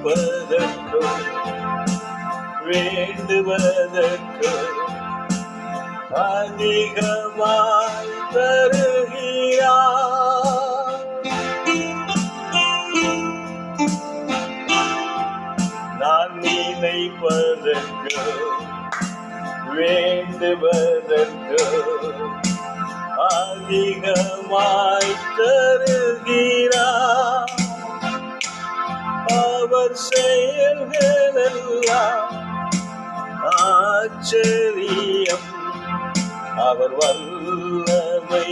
நினைப்பதற்கோ வேண்டுவதற்கோ அதிகமாய் தருகிறார். நான் நினைப்பதற்கோ வேண்டுவதற்கோ அதிகமாய் தருகிறார். அவர் செயல்களெல்லாம் ஆச்சரியம், அவர் வல்லமை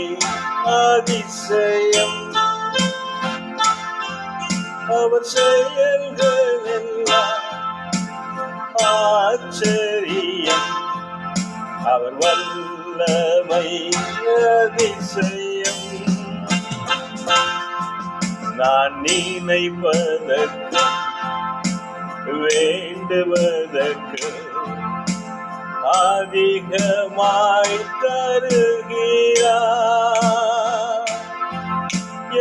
அதிசயம். அவர் செயல்களெல்லாம் ஆச்சரியம், அவர் வல்லமை அதிசயம். நான் நினைப்பதற்கு வேண்டுவதற்கு அதிகமாய் தருகிறார்.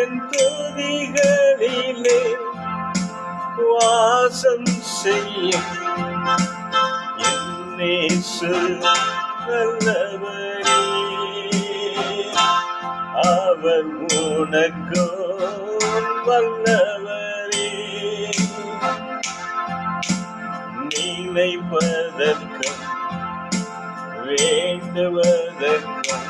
என் துதிகளிலே வாசம் செய்யும் என் இயேசு நல்லவரே. அவர் உனக்கோ வல்லவரே. நினைப்பதற்கும் வேண்டுவதற்கும்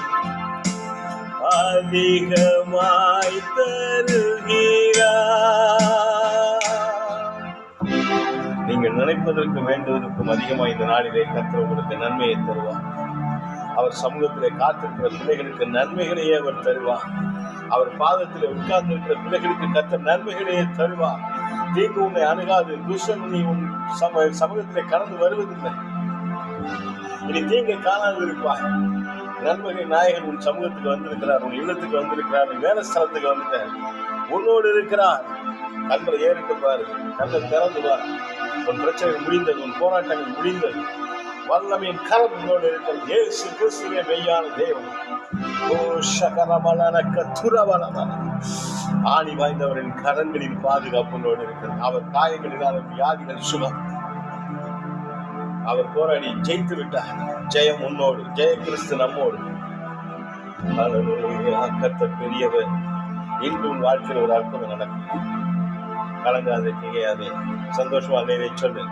அதிகமாய் தருகிறார். நீங்கள் நினைப்பதற்கும் வேண்டுவதற்கும் அதிகமாக இந்த நாளிலே கர்த்தர் உங்களுக்கு நன்மையை தருவார். அவர் சமூகத்திலே காத்திருக்கிற பிள்ளைகளுக்கு நன்மைகளையே அவர் தருவார். அவர் பாதத்தில் உட்கார்ந்திருக்கிற பிள்ளைகளுக்கு கர்த்தர் நன்மைகளையே தருவார். தீங்கு உன்னை அணுகாது. துஷ்டன் நீ உன் சமூகத்திலே கடந்து வருவதில்லை. இனி தீங்கை காணாது இருப்பாய். நன்மையை நாயகன் உன் சமூகத்துக்கு வந்திருக்கிறார், உன் இல்லத்துக்கு வந்திருக்கிறார், உன் வேலை ஸ்தலத்துக்கு வந்துட்டார், உன்னோடு இருக்கிறார். கண்களை ஏறிட்டு பாரு, கண்கள் திறந்து பாரு. உன் பிரச்சனை முடிந்தது, உன் போராட்டங்கள் முடிந்தது. வல்லமையின் கரம் உன்னோடு இருக்கிறது. இயேசு கிறிஸ்துவே மெய்யான தேவன். ஓ சகரமலனக்க துரவலமன ஆணி வாய்ந்தவரின் கரங்களின் பாதுகாப்புகளோடு இருக்கிறது. அவர் காயங்களினால் வியாதிகள் சுகம். அவர் போராடி ஜெயித்து விட்டார். ஜெயம் உன்னோடு, ஜெய கிறிஸ்து நம்மோடு. கர்த்தர் பெரியவர். இன்று உன் வாழ்க்கையில் ஒரு அற்புதம் நடக்கும். கலங்காதே, திகையாதே, சந்தோஷமா சொல்லு.